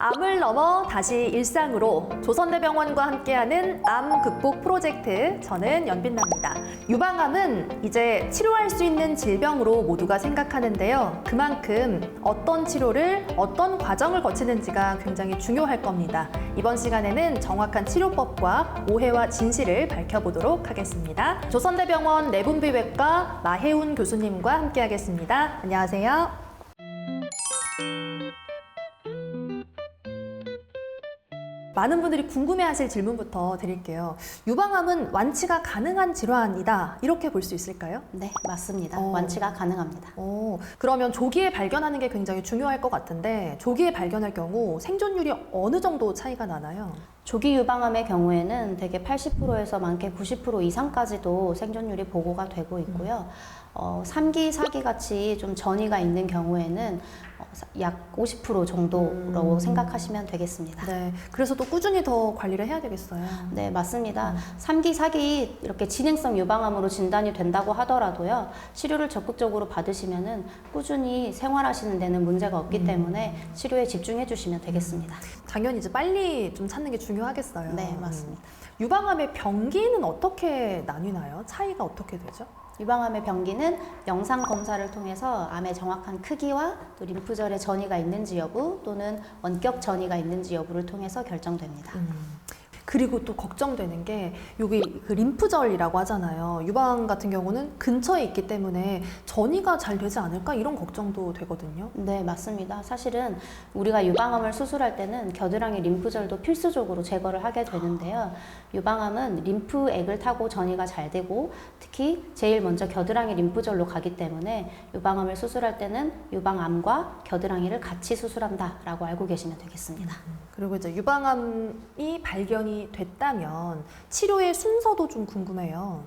암을 넘어 다시 일상으로 조선대병원과 함께하는 암 극복 프로젝트, 저는 연빛나입니다. 유방암은 이제 치료할 수 있는 질병으로 모두가 생각하는데요. 그만큼 어떤 치료를 어떤 과정을 거치는지가 굉장히 중요할 겁니다. 이번 시간에는 정확한 치료법과 오해와 진실을 밝혀보도록 하겠습니다. 조선대병원 내분비외과 마혜운 교수님과 함께하겠습니다. 안녕하세요. 많은 분들이 궁금해하실 질문부터 드릴게요. 유방암은 완치가 가능한 질환이다, 이렇게 볼 수 있을까요? 네, 맞습니다. 완치가 가능합니다. 그러면 조기에 발견하는 게 굉장히 중요할 것 같은데, 조기에 발견할 경우 생존율이 어느 정도 차이가 나나요? 조기 유방암의 경우에는 대개 80%에서 많게 90% 이상까지도 생존율이 보고가 되고 있고요. 3기, 4기 같이 좀 전이가 있는 경우에는 약 50% 정도로 생각하시면 되겠습니다. 네, 그래서 또 꾸준히 더 관리를 해야 되겠어요. 네, 맞습니다. 3기, 4기 이렇게 진행성 유방암으로 진단이 된다고 하더라도요, 치료를 적극적으로 받으시면은 꾸준히 생활하시는 데는 문제가 없기 때문에 치료에 집중해 주시면 되겠습니다. 당연히 이제 빨리 좀 찾는 게 중요하겠어요. 네, 맞습니다. 유방암의 병기는 어떻게 나뉘나요? 차이가 어떻게 되죠? 유방암의 병기는 영상 검사를 통해서 암의 정확한 크기와 또 림프절에 전이가 있는지 여부 또는 원격 전이가 있는지 여부를 통해서 결정됩니다. 그리고 또 걱정되는 게, 여기 그 림프절이라고 하잖아요. 유방 같은 경우는 근처에 있기 때문에 전이가 잘 되지 않을까, 이런 걱정도 되거든요. 네, 맞습니다. 사실은 우리가 유방암을 수술할 때는 겨드랑이 림프절도 필수적으로 제거를 하게 되는데요. 유방암은 림프액을 타고 전이가 잘 되고, 특히 제일 먼저 겨드랑이 림프절로 가기 때문에 유방암을 수술할 때는 유방암과 겨드랑이를 같이 수술한다라고 알고 계시면 되겠습니다. 그리고 이제 유방암이 발견이 됐다면 치료의 순서도 좀 궁금해요.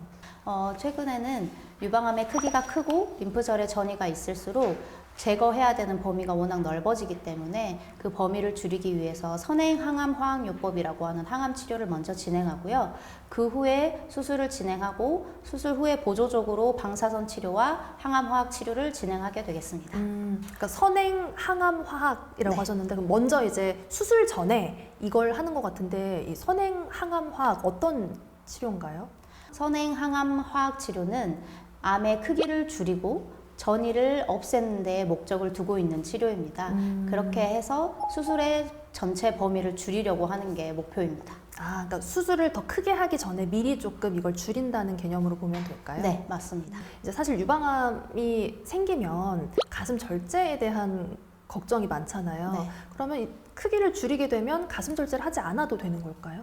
최근에는 유방암의 크기가 크고 림프절에 전이가 있을수록 제거해야 되는 범위가 워낙 넓어지기 때문에 그 범위를 줄이기 위해서 선행 항암 화학요법이라고 하는 항암 치료를 먼저 진행하고요. 그 후에 수술을 진행하고 수술 후에 보조적으로 방사선 치료와 항암 화학 치료를 진행하게 되겠습니다. 그러니까 선행 항암 화학이라고 네. 하셨는데, 그럼 먼저 이제 수술 전에 이걸 하는 것 같은데, 이 선행 항암 화학 어떤 치료인가요? 선행 항암 화학 치료는 암의 크기를 줄이고 전이를 없애는 데 목적을 두고 있는 치료입니다. 그렇게 해서 수술의 전체 범위를 줄이려고 하는 게 목표입니다. 그러니까 수술을 더 크게 하기 전에 미리 조금 이걸 줄인다는 개념으로 보면 될까요? 네, 맞습니다. 이제 사실 유방암이 생기면 가슴 절제에 대한 걱정이 많잖아요. 네. 그러면 이 크기를 줄이게 되면 가슴 절제를 하지 않아도 되는 걸까요?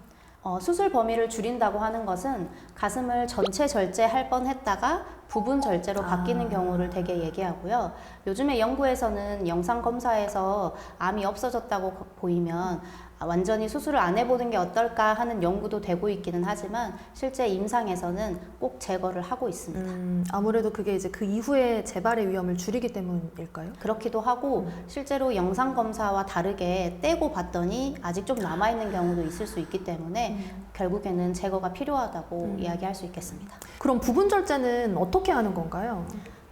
수술 범위를 줄인다고 하는 것은 가슴을 전체 절제할 뻔했다가 부분 절제로 바뀌는 경우를 되게 얘기하고요. 요즘에 연구에서는 영상 검사에서 암이 없어졌다고 보이면 완전히 수술을 안 해보는 게 어떨까 하는 연구도 되고 있기는 하지만 실제 임상에서는 꼭 제거를 하고 있습니다. 아무래도 그게 이제 그 이후에 재발의 위험을 줄이기 때문일까요? 그렇기도 하고 실제로 영상 검사와 다르게 떼고 봤더니 아직 좀 남아있는 경우도 있을 수 있기 때문에 결국에는 제거가 필요하다고 이야기할 수 있겠습니다. 그럼 부분 절제는 어떻게 하는 건가요?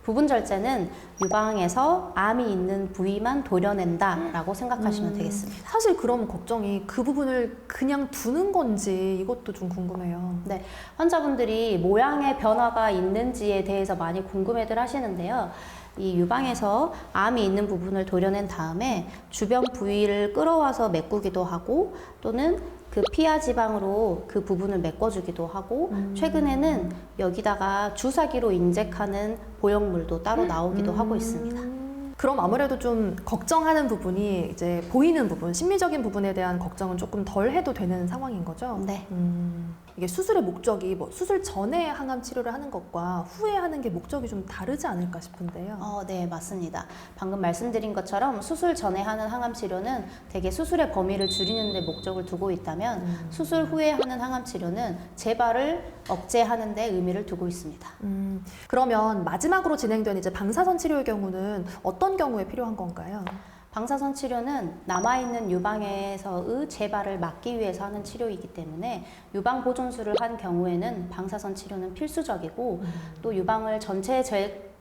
부분 절제는 유방에서 암이 있는 부위만 도려낸다라고 생각하시면 되겠습니다. 사실 그럼 걱정이 그 부분을 그냥 두는 건지, 이것도 좀 궁금해요. 네, 환자분들이 모양의 변화가 있는지에 대해서 많이 궁금해들 하시는데요. 이 유방에서 암이 있는 부분을 도려낸 다음에 주변 부위를 끌어와서 메꾸기도 하고, 또는 그 피하 지방으로 그 부분을 메꿔주기도 하고, 최근에는 여기다가 주사기로 인젝하는 보형물도 따로 나오기도 하고 있습니다. 그럼 아무래도 좀 걱정하는 부분이 이제 보이는 부분, 심리적인 부분에 대한 걱정은 조금 덜 해도 되는 상황인 거죠? 네. 이게 수술의 목적이 뭐 수술 전에 항암 치료를 하는 것과 후에 하는 게 목적이 좀 다르지 않을까 싶은데요. 네, 맞습니다. 방금 말씀드린 것처럼 수술 전에 하는 항암 치료는 대개 수술의 범위를 줄이는 데 목적을 두고 있다면 수술 후에 하는 항암 치료는 재발을 억제하는 데 의미를 두고 있습니다. 그러면 마지막으로 진행된 이제 방사선 치료의 경우는 어떤 경우에 필요한 건가요? 방사선 치료는 남아있는 유방에서의 재발을 막기 위해서 하는 치료이기 때문에 유방 보존술을 한 경우에는 방사선 치료는 필수적이고 또 유방을 전체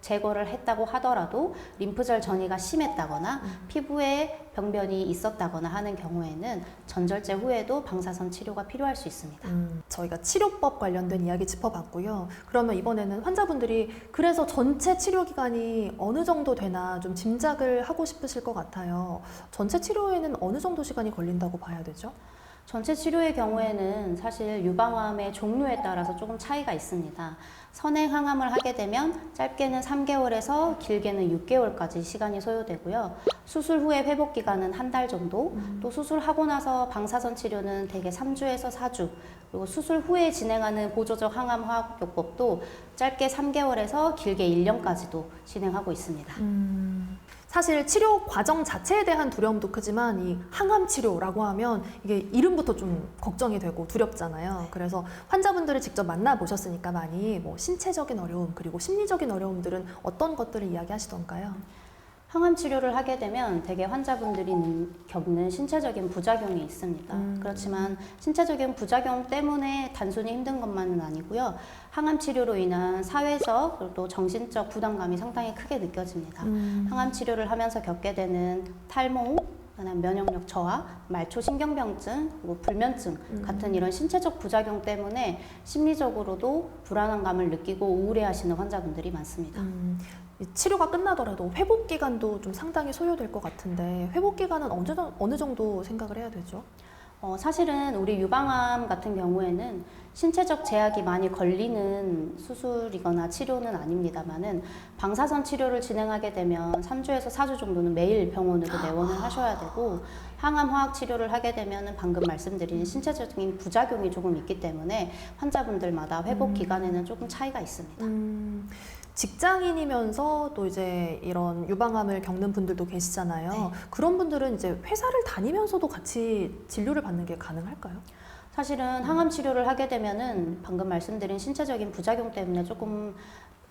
제거를 했다고 하더라도 림프절 전이가 심했다거나 피부에 병변이 있었다거나 하는 경우에는 전절제 후에도 방사선 치료가 필요할 수 있습니다. 저희가 치료법 관련된 이야기 짚어봤고요. 그러면 이번에는 환자분들이 그래서 전체 치료 기간이 어느 정도 되나 좀 짐작을 하고 싶으실 것 같아요. 전체 치료에는 어느 정도 시간이 걸린다고 봐야 되죠? 전체 치료의 경우에는 사실 유방암의 종류에 따라서 조금 차이가 있습니다. 선행 항암을 하게 되면 짧게는 3개월에서 길게는 6개월까지 시간이 소요되고요. 수술 후에 회복 기간은 한 달 정도, 또 수술하고 나서 방사선 치료는 대개 3주에서 4주, 그리고 수술 후에 진행하는 보조적 항암 화학요법도 짧게 3개월에서 길게 1년까지도 진행하고 있습니다. 사실 치료 과정 자체에 대한 두려움도 크지만 이 항암 치료라고 하면 이게 이름부터 좀 걱정이 되고 두렵잖아요. 그래서 환자분들을 직접 만나보셨으니까 많이 뭐 신체적인 어려움 그리고 심리적인 어려움들은 어떤 것들을 이야기하시던가요? 항암 치료를 하게 되면 대개 환자분들이 겪는 신체적인 부작용이 있습니다. 그렇지만 신체적인 부작용 때문에 단순히 힘든 것만은 아니고요. 항암 치료로 인한 사회적 그리고 또 정신적 부담감이 상당히 크게 느껴집니다. 항암 치료를 하면서 겪게 되는 탈모, 그다음 면역력 저하, 말초 신경병증, 그리고 불면증 같은 이런 신체적 부작용 때문에 심리적으로도 불안한 감을 느끼고 우울해하시는 환자분들이 많습니다. 이 치료가 끝나더라도 회복 기간도 좀 상당히 소요될 것 같은데 회복 기간은 어느 정도 생각을 해야 되죠? 사실은 우리 유방암 같은 경우에는 신체적 제약이 많이 걸리는 수술이거나 치료는 아닙니다만은 방사선 치료를 진행하게 되면 3주에서 4주 정도는 매일 병원으로 내원을 하셔야 되고 항암 화학 치료를 하게 되면은 방금 말씀드린 신체적인 부작용이 조금 있기 때문에 환자분들마다 회복 기간에는 조금 차이가 있습니다. 직장인이면서 또 이제 이런 유방암을 겪는 분들도 계시잖아요. 네. 그런 분들은 이제 회사를 다니면서도 같이 진료를 받는 게 가능할까요? 사실은 항암 치료를 하게 되면은 방금 말씀드린 신체적인 부작용 때문에 조금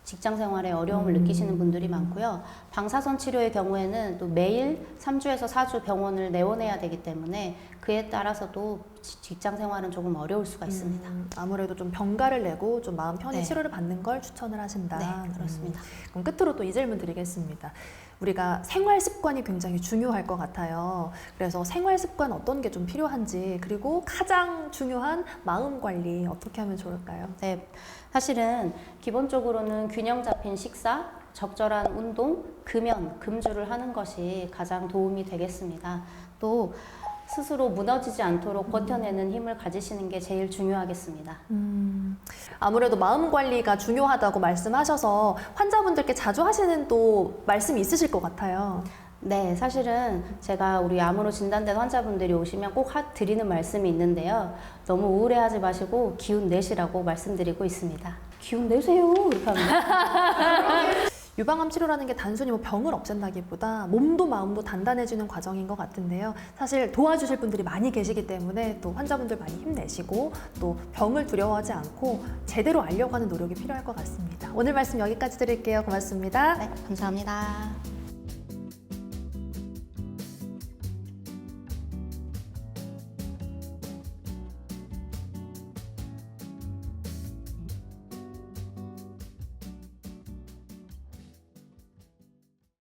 직장 생활에 어려움을 느끼시는 분들이 많고요. 방사선 치료의 경우에는 또 매일 3주에서 4주 병원을 내원해야 되기 때문에 그에 따라서도 직장 생활은 조금 어려울 수가 있습니다. 아무래도 좀 병가를 내고 좀 마음 편히 네. 치료를 받는 걸 추천을 하신다. 네, 그렇습니다. 그럼 끝으로 또 이 질문 드리겠습니다. 우리가 생활 습관이 굉장히 중요할 것 같아요. 그래서 생활 습관 어떤 게 좀 필요한지 그리고 가장 중요한 마음 관리 어떻게 하면 좋을까요? 네, 사실은 기본적으로는 균형 잡힌 식사, 적절한 운동, 금연, 금주를 하는 것이 가장 도움이 되겠습니다. 또 스스로 무너지지 않도록 버텨내는 힘을 가지시는 게 제일 중요하겠습니다. 아무래도 마음 관리가 중요하다고 말씀하셔서 환자분들께 자주 하시는 또 말씀이 있으실 것 같아요. 네, 사실은 제가 우리 암으로 진단된 환자분들이 오시면 꼭 드리는 말씀이 있는데요. 너무 우울해하지 마시고 기운 내시라고 말씀드리고 있습니다. 기운 내세요 이렇게 합니다. 유방암 치료라는 게 단순히 뭐 병을 없앤다기보다 몸도 마음도 단단해지는 과정인 것 같은데요. 사실 도와주실 분들이 많이 계시기 때문에 또 환자분들 많이 힘내시고 또 병을 두려워하지 않고 제대로 알려고 하는 노력이 필요할 것 같습니다. 오늘 말씀 여기까지 드릴게요. 고맙습니다. 네, 감사합니다.